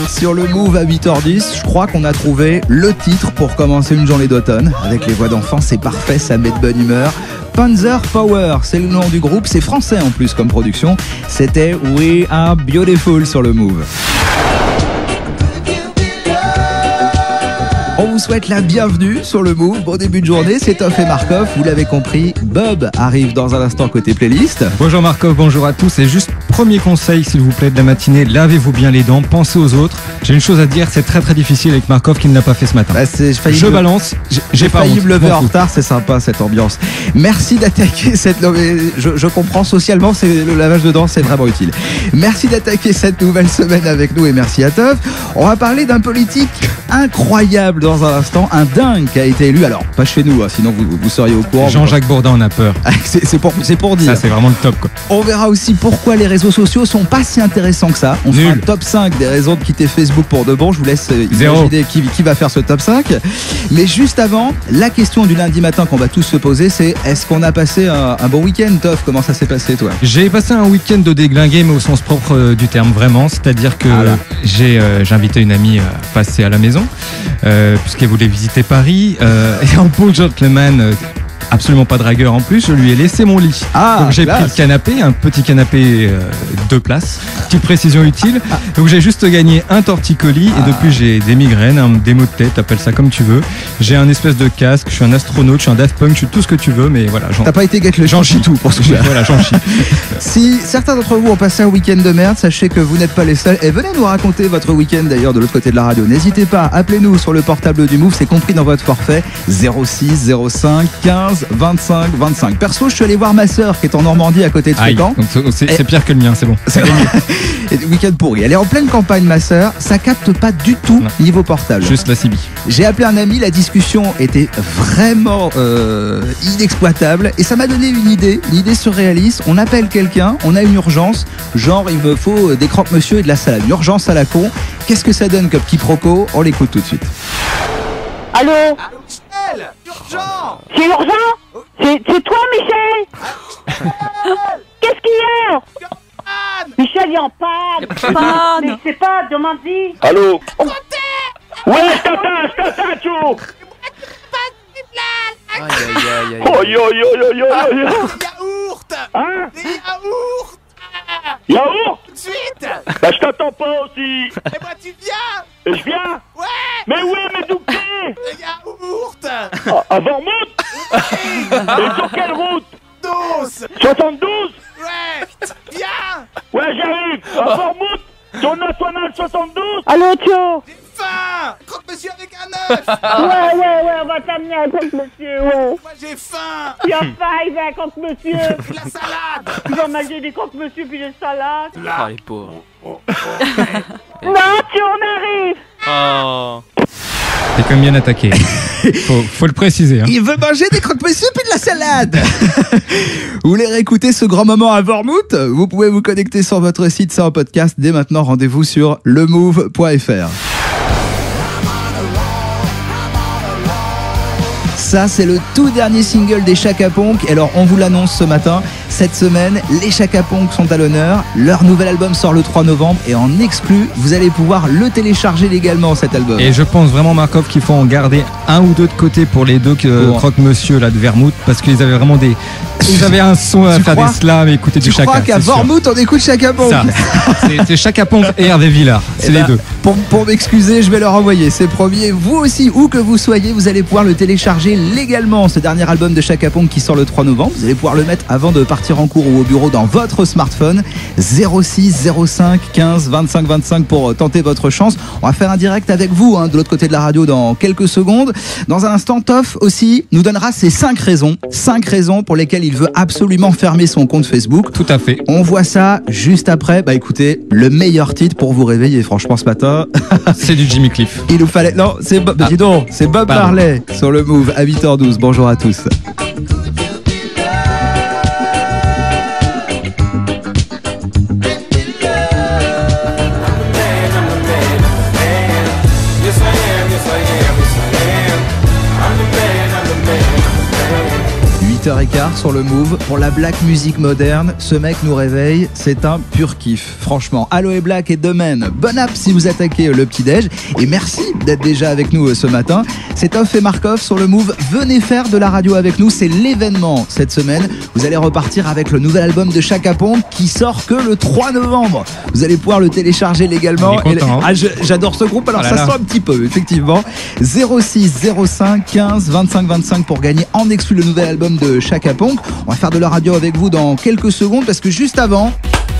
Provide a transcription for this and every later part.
Sur le Move à 8h10, je crois qu'on a trouvé le titre pour commencer une journée d'automne. Avec les voix d'enfants, c'est parfait, ça met de bonne humeur. Panzer Power, c'est le nom du groupe, c'est français en plus comme production. C'était We Are Beautiful sur le Move. On vous souhaite la bienvenue sur le Move. Bon début de journée, c'est Toff et Markov. Vous l'avez compris, Bob arrive dans un instant côté playlist. Bonjour Markov, bonjour à tous. Et juste premier conseil, s'il vous plaît, de la matinée, lavez-vous bien les dents, pensez aux autres. J'ai une chose à dire, c'est très très difficile avec Markov qui ne l'a pas fait ce matin. Bah, je balance, j'ai pas failli honte. me lever en retard, c'est sympa cette ambiance. Merci d'attaquer cette... Je comprends socialement, le lavage de dents, c'est vraiment utile. Merci d'attaquer cette nouvelle semaine avec nous et merci à Toff. On va parler d'un politique incroyable dans un instant, un dingue qui a été élu, alors pas chez nous, hein, sinon vous seriez au courant. Jean-Jacques Bourdin en a peur. c'est pour dire. Ça c'est vraiment le top quoi. On verra aussi pourquoi les réseaux sociaux sont pas si intéressants que ça. On fera un top 5 des raisons de quitter Facebook pour de bon. Je vous laisse imaginer qui va faire ce top 5. Mais juste avant, la question du lundi matin qu'on va tous se poser, c'est est-ce qu'on a passé un bon week-end, Toff? Comment ça s'est passé toi? J'ai passé un week-end de déglingué mais au sens propre du terme vraiment. C'est-à-dire que j'ai invité une amie à passer à la maison puisqu'elle voulait visiter Paris et en bon gentleman absolument pas dragueur en plus, je lui ai laissé mon lit. Donc j'ai pris le canapé, un petit canapé 2 places, petite précision utile. Donc j'ai juste gagné un torticolis et depuis j'ai des migraines, des maux de tête, appelle ça comme tu veux. J'ai un espèce de casque, je suis un astronaute, je suis un Daft Punk, je suis tout ce que tu veux, mais voilà. T'as pas été get le j'en chie tout pour ce que voilà, j'en chie. Si certains d'entre vous ont passé un week-end de merde, sachez que vous n'êtes pas les seuls et venez nous raconter votre week-end d'ailleurs de l'autre côté de la radio. N'hésitez pas, appelez-nous sur le portable du Move, c'est compris dans votre forfait 06 05 15 25 25. Perso, je suis allé voir ma sœur qui est en Normandie à côté de Fécamp. C'est pire que le mien, c'est bon. Week-end pourri. Elle est en pleine campagne, ma sœur. Ça capte pas du tout niveau portable. Juste la CB. J'ai appelé un ami, la discussion était vraiment inexploitable et ça m'a donné une idée surréaliste. On appelle quelqu'un, on a une urgence, genre il me faut des croque-monsieur et de la salade. Une urgence à la con. Qu'est-ce que ça donne comme quiproquo? On l'écoute tout de suite. Allô? Allô, Michel? Urgent! C'est urgent? C'est toi, Michel? Qu'est-ce qu'il y a? Michel, il en parle. Mais c'est pas, demande-y. Allô? Ouais, je t'attends, Chou. Yaourt! Hein? Des yaourts! Yaourt? Tout de suite! Bah, je t'attends pas aussi. Et moi, tu viens? Et je viens? Ouais! Mais oui, mais d'où t'es? Des yaourts! À Vormouth? Et sur quelle route? 12! 72? Ouais! Viens! Ouais, j'arrive. À Vormouth? Sur national 72? Allô, Thio? J'ai faim! Croque-monsieur avec un œuf! Ouais, on va t'amener un croque-monsieur, ouais. Moi, j'ai faim! Il a faim, il veut un croque-monsieur. De la salade! Tu vas manger des croque-monsieur puis des salades. Là! les pauvres. Non, Thio, on arrive. Oh. T'es comme bien attaqué. Faut le préciser. Hein. Il veut manger des croque-monsieur puis de la salade. Vous voulez réécouter ce grand moment à Vormouth? Vous pouvez vous connecter sur votre site, c'est en podcast. Dès maintenant, rendez-vous sur lemove.fr. Ça, c'est le tout dernier single des Chaka Ponk. Alors, on vous l'annonce ce matin. Cette semaine, les Chaka Ponk sont à l'honneur. Leur nouvel album sort le 3 novembre et en exclu, vous allez pouvoir le télécharger légalement, cet album. Et je pense vraiment, Markov, qu'il faut en garder un ou deux de côté pour les deux croque-monsieur là de Vermouth, parce qu'ils avaient vraiment ils avaient un son à faire des slams et écouter du Chaka. Tu crois qu'à Vormouth, on écoute Chaka Ponk? C'est Chaka Ponk et Hervé Villard. C'est les deux. Pour m'excuser, je vais leur envoyer. C'est promis. Vous aussi, où que vous soyez, vous allez pouvoir le télécharger légalement. Ce dernier album de Chaka Ponk qui sort le 3 novembre. Vous allez pouvoir le mettre avant de partir en cours ou au bureau dans votre smartphone. 06 05 15 25 25 pour tenter votre chance. On va faire un direct avec vous de l'autre côté de la radio dans quelques secondes. Dans un instant, Toff aussi nous donnera ses 5 raisons. 5 raisons pour lesquelles il veut absolument fermer son compte Facebook. Tout à fait. On voit ça juste après. Bah écoutez, le meilleur titre pour vous réveiller, franchement, ce matin. C'est du Jimmy Cliff. Il nous fallait... Non, c'est Bob... Dis donc, c'est Bob Marley sur le Move à 8h12. Bonjour à tous. I'm the man. 8h15 sur le Move. Pour la black music moderne, ce mec nous réveille, c'est un pur kiff. Franchement, Aloe Black et Domaine, bon app si vous attaquez le petit-déj. Et merci d'être déjà avec nous ce matin. C'est Toff et Markov sur le Move. Venez faire de la radio avec nous, c'est l'événement cette semaine. Vous allez repartir avec le nouvel album de Chaka Ponk qui sort que le 3 novembre. Vous allez pouvoir le télécharger légalement. J'adore ce groupe, alors ça sent un petit peu, effectivement. 06 05 15 25 25 pour gagner en exclu le nouvel album de Chaka Ponk. On va faire de la radio avec vous dans quelques secondes parce que juste avant,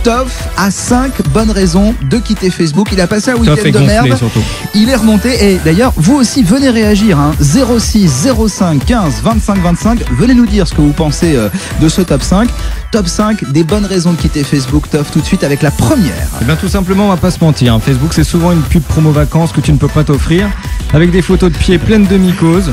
Toff a 5 bonnes raisons de quitter Facebook. Il a passé un week-end de merde. Surtout. Il est remonté et d'ailleurs, vous aussi, venez réagir. 06 05 15 25 25. Venez nous dire ce que vous pensez de ce top 5. Top 5 des bonnes raisons de quitter Facebook. Toff, tout de suite avec la première. Eh bien, tout simplement, on va pas se mentir. Facebook, c'est souvent une pub promo vacances que tu ne peux pas t'offrir avec des photos de pieds pleines de mycoses.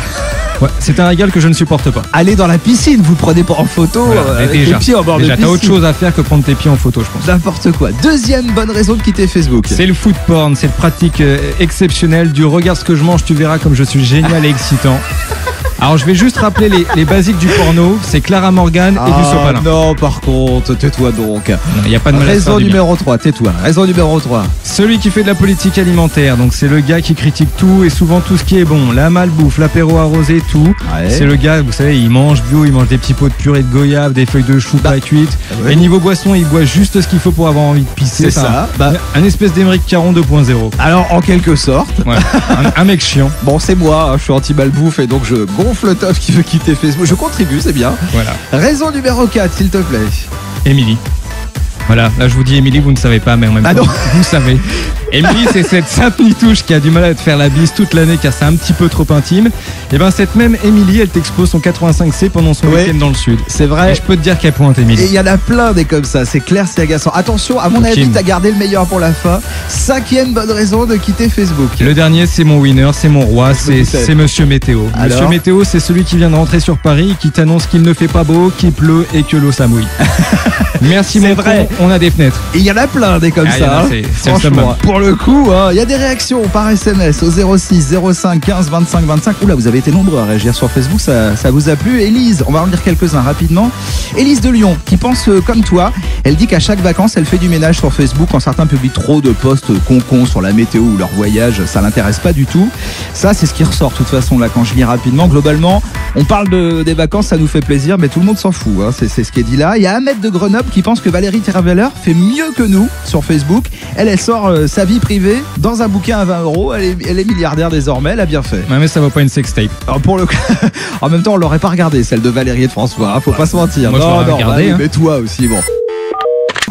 Ouais, c'est un régal que je ne supporte pas. Allez dans la piscine, vous prenez pas en photo avec les pieds en bord de piscine. T'as autre chose à faire que prendre tes pieds en photo, je pense. N'importe quoi. Deuxième bonne raison de quitter Facebook. C'est le food porn, cette pratique exceptionnelle du regarde ce que je mange, tu verras comme je suis génial et excitant. Alors je vais juste rappeler les basiques du porno, c'est Clara Morgan et du sopalin. Non, par contre, tais-toi donc. Il n'y a pas de mal à raison numéro 3, tais-toi. Raison numéro 3. Celui qui fait de la politique alimentaire, donc c'est le gars qui critique tout et souvent tout ce qui est bon. La malbouffe, l'apéro arrosé, tout. Ouais. C'est le gars, vous savez, il mange bio, il mange des petits pots de purée de goyave, des feuilles de chou pas cuites. Ouais. Et niveau boisson, il boit juste ce qu'il faut pour avoir envie de pisser. C'est ça. Un espèce d'Émeric Caron 2.0. Alors en quelque sorte. Ouais. un mec chiant. Bon, c'est moi, je suis anti-malbouffe et donc je gonfle le Toff qui veut quitter Facebook. Je contribue, c'est bien. Voilà. Raison numéro 4, s'il te plaît. Émilie. Voilà, là je vous dis Émilie, vous ne savez pas, mais en même temps, vous savez. Émilie, c'est cette sainte nitouche qui a du mal à te faire la bise toute l'année car c'est un petit peu trop intime. Et ben cette même Émilie, elle t'expose son 85C pendant son week-end dans le sud. C'est vrai. Et je peux te dire qu'elle pointe Émilie. Et il y en a plein des comme ça, c'est clair, c'est agaçant. Attention, à mon avis, t'as gardé le meilleur pour la fin. 5e bonne raison de quitter Facebook. Le dernier, c'est mon winner, c'est mon roi, c'est Monsieur Météo. Alors Monsieur Météo, c'est celui qui vient de rentrer sur Paris, qui t'annonce qu'il ne fait pas beau, qu'il pleut et que l'eau s'amouille. Merci mon vrai. On a des fenêtres. Et il y en a plein des comme ça. Franchement, pour le coup, il y a des réactions par SMS au 06 05 15 25 25. Oula, vous avez été nombreux à réagir sur Facebook, ça vous a plu. Élise, on va en lire quelques-uns rapidement. Élise de Lyon, qui pense comme toi. Elle dit qu'à chaque vacances, elle fait du ménage sur Facebook quand certains publient trop de posts con sur la météo ou leur voyage. Ça l'intéresse pas du tout. Ça, c'est ce qui ressort de toute façon là quand je lis rapidement. Globalement, on parle des vacances, ça nous fait plaisir, mais tout le monde s'en fout. C'est ce qui est dit là. Il y a Ahmed de Grenoble qui pense que Valérie Trierweiler fait mieux que nous sur Facebook. Elle sort sa vie privée dans un bouquin à 20 €. Elle est milliardaire désormais, elle a bien fait. Ouais, mais ça vaut pas une sextape. Alors pour le coup, en même temps, on l'aurait pas regardé celle de Valérie et de François. Faut pas se mentir. Moi, non, regardé, mais toi aussi, bon.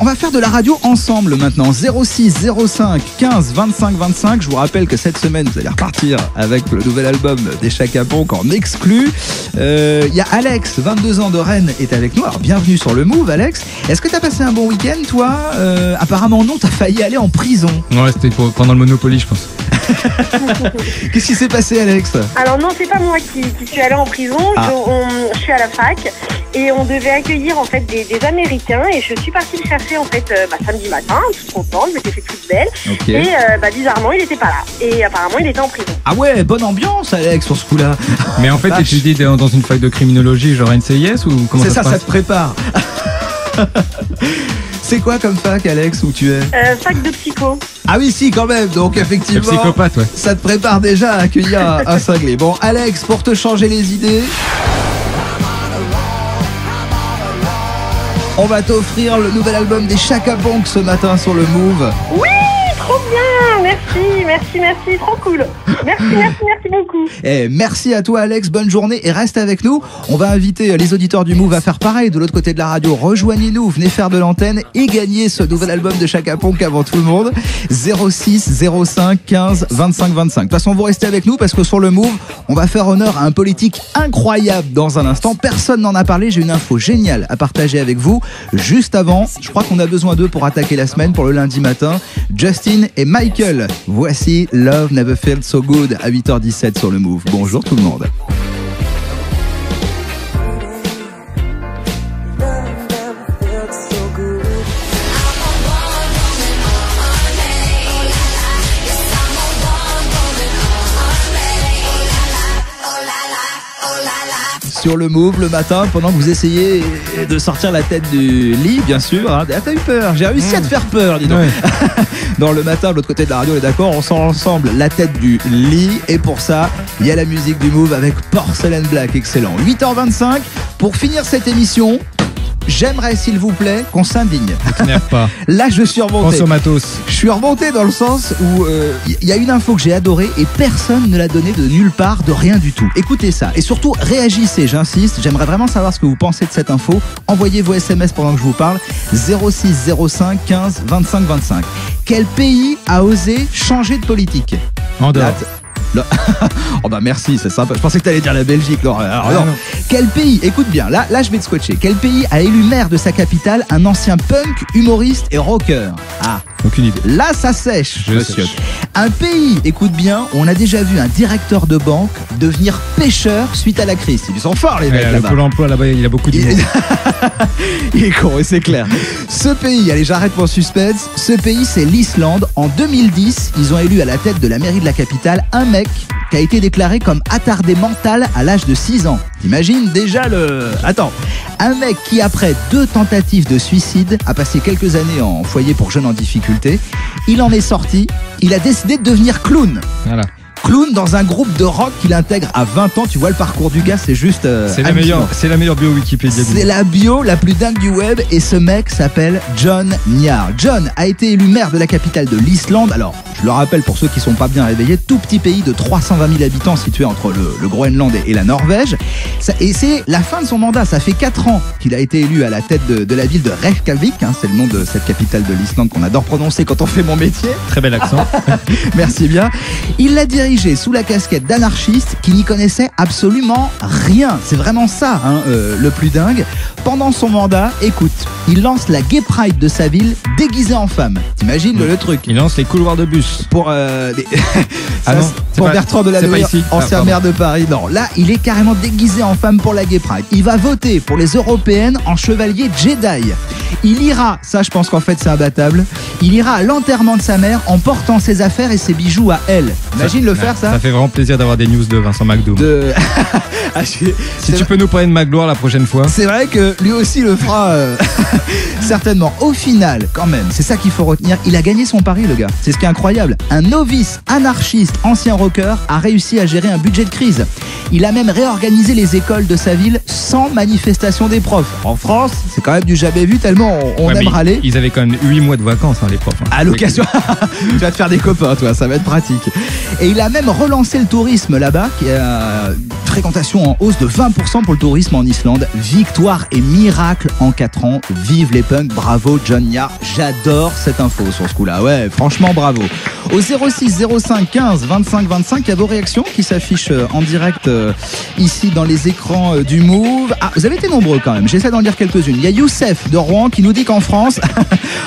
On va faire de la radio ensemble maintenant. 06 05 15 25 25. Je vous rappelle que cette semaine, vous allez repartir avec le nouvel album des Chaka Ponk en exclu. Il y a Alex, 22 ans de Rennes, est avec nous. Alors bienvenue sur le Move, Alex. Est-ce que t'as passé un bon week-end, toi? Apparemment non, t'as failli aller en prison. Ouais, c'était pendant le Monopoly, je pense. Qu'est-ce qui s'est passé, Alex? Alors non, c'est pas moi qui suis allée en prison. Je suis à la fac et on devait accueillir en fait des Américains et je suis partie le chercher en fait samedi matin, toute contente, je m'étais fait toute belle. Okay. Et bizarrement, il était pas là et apparemment il était en prison. Ah ouais, bonne ambiance, Alex, sur ce coup-là. Mais en fait, tu étudies dans une fac de criminologie, genre NCIS ou comment c'est ça te prépare. C'est quoi comme fac, Alex, où tu es? Fac de psycho. Ah oui, si, quand même. Donc, effectivement, psychopathe, ouais. Ça te prépare déjà à accueillir un cinglé. Bon, Alex, pour te changer les idées, on va t'offrir le nouvel album des Chaka Ponk ce matin sur le Move. Oui, trop bien. Merci, trop cool. Merci beaucoup. Et merci à toi, Alex, bonne journée et reste avec nous. On va inviter les auditeurs du Move à faire pareil de l'autre côté de la radio. Rejoignez-nous, venez faire de l'antenne et gagnez ce nouvel album de Chaka Ponk avant tout le monde. 06 05 15 25 25. De toute façon, vous restez avec nous parce que sur le Move, on va faire honneur à un politique incroyable dans un instant. Personne n'en a parlé, j'ai une info géniale à partager avec vous. Juste avant, je crois qu'on a besoin d'eux pour attaquer la semaine, pour le lundi matin. Justin et Michael. Voici Love Never Felt So Good à 8h17 sur le Move. Bonjour tout le monde. sur le Move le matin pendant que vous essayez de sortir la tête du lit, bien sûr. Hein. Ah, t'as eu peur, j'ai réussi à te faire peur, dis donc. Ouais. Dans le matin, de l'autre côté de la radio, on est d'accord, on sort ensemble la tête du lit. Et pour ça, il y a la musique du Move avec Porcelain Black, excellent. 8h25, pour finir cette émission, j'aimerais, s'il vous plaît, qu'on s'indigne. Ne t'énerve pas. Là, je suis remonté. Pense au matos. Je suis remonté dans le sens où il y a une info que j'ai adorée et personne ne l'a donnée de nulle part, de rien du tout. Écoutez ça et surtout réagissez, j'insiste. J'aimerais vraiment savoir ce que vous pensez de cette info. Envoyez vos SMS pendant que je vous parle. 06 05 15 25 25. Quel pays a osé changer de politique? Andorre. Oh bah merci, c'est sympa. Je pensais que t'allais dire la Belgique. Non, alors non. Quel pays, écoute bien, là je vais te scotcher. Quel pays a élu maire de sa capitale un ancien punk, humoriste et rocker? Ah, aucune idée. Là ça sèche, monsieur. Un pays, écoute bien, on a déjà vu un directeur de banque devenir pêcheur suite à la crise. Ils sont forts les mecs là-bas. Le Pôle emploi là-bas, il a beaucoup d'humour. Il est con, c'est clair. Ce pays, allez j'arrête mon suspense. Ce pays c'est l'Islande. En 2010, ils ont élu à la tête de la mairie de la capitale un mec qui a été déclaré comme attardé mental à l'âge de 6 ans. T'imagines déjà le... Attends, un mec qui après 2 tentatives de suicide a passé quelques années en foyer pour jeunes en difficulté. Il en est sorti, il a décidé de devenir clown. Voilà. Clown dans un groupe de rock qu'il intègre à 20 ans. Tu vois le parcours du gars, c'est juste c'est la meilleure bio Wikipédia. C'est la bio la plus dingue du web et ce mec s'appelle John Njar. John a été élu maire de la capitale de l'Islande. Alors, je le rappelle pour ceux qui sont pas bien réveillés, tout petit pays de 320 000 habitants situé entre le Groenland et la Norvège. Et c'est la fin de son mandat. Ça fait 4 ans qu'il a été élu à la tête de la ville de Reykjavik. Hein, c'est le nom de cette capitale de l'Islande qu'on adore prononcer quand on fait mon métier. Très bel accent. Merci bien. Il l'a dirigé sous la casquette d'anarchiste qui n'y connaissait absolument rien. C'est vraiment ça, hein, le plus dingue. Pendant son mandat, écoute, il lance la Gay Pride de sa ville déguisée en femme. T'imagines le truc? Il lance les couloirs de bus. Pour, pour Bertrand Delanoë, ancien maire de Paris. Non, là, il est carrément déguisé en femme pour la Gay Pride. Il va voter pour les européennes en chevalier Jedi. Il ira, ça je pense qu'en fait c'est imbattable, il ira à l'enterrement de sa mère en portant ses affaires et ses bijoux à elle. Imagine le faire ça. Ça fait vraiment plaisir d'avoir des news de Vincent McDoom. Si tu peux nous parler de Magloire la prochaine fois. C'est vrai que lui aussi le fera certainement. Au final, quand même, c'est ça qu'il faut retenir, il a gagné son pari le gars. C'est ce qui est incroyable. Un novice anarchiste, ancien rocker, a réussi à gérer un budget de crise. Il a même réorganisé les écoles de sa ville sans manifestation des profs. En France, c'est quand même du jamais vu tellement on aime râler. Ils avaient quand même 8 mois de vacances, hein, les profs. Hein. À l'occasion, tu vas te faire des copains, toi, ça va être pratique. Et il a même relancé le tourisme là-bas, qui a une fréquentation en hausse de 20% pour le tourisme en Islande. Victoire et miracle en 4 ans. Vive les punks, bravo John Njar. J'adore cette info sur ce coup-là. Ouais, franchement, bravo. Au 06 05 15 25 25, il y a vos réactions qui s'affichent en direct ici dans les écrans du Move. Ah, vous avez été nombreux quand même, j'essaie d'en lire quelques-unes. Il y a Youssef de Rouen qui nous dit qu'en France,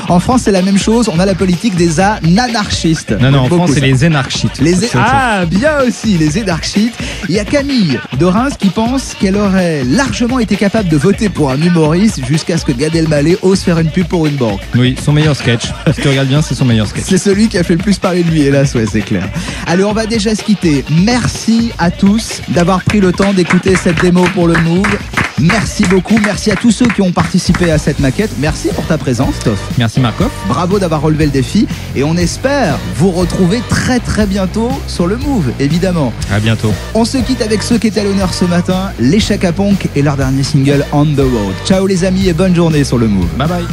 en France c'est la même chose, on a la politique des anarchistes. Non, en France c'est les énarchites. Bien aussi, les énarchites. Il y a Camille de Reims qui pense qu'elle aurait largement été capable de voter pour un humoriste jusqu'à ce que Gad Elmaleh ose faire une pub pour une banque. Oui, son meilleur sketch. Si tu regardes bien, c'est son meilleur sketch. C'est celui qui a fait le plus parler de lui, hélas, ouais, c'est clair. Allez, on va déjà se quitter. Merci à tous d'avoir pris le temps d'écouter cette démo pour le Move. Merci beaucoup, merci à tous ceux qui ont participé à cette maquette. Merci pour ta présence, Toff. Merci Marco. Bravo d'avoir relevé le défi et on espère vous retrouver très très bientôt sur le Move, évidemment. À bientôt. On se quitte avec ceux qui étaient à l'honneur ce matin, les Chaka Ponk et leur dernier single On The Road. Ciao les amis et bonne journée sur le Move. Bye bye.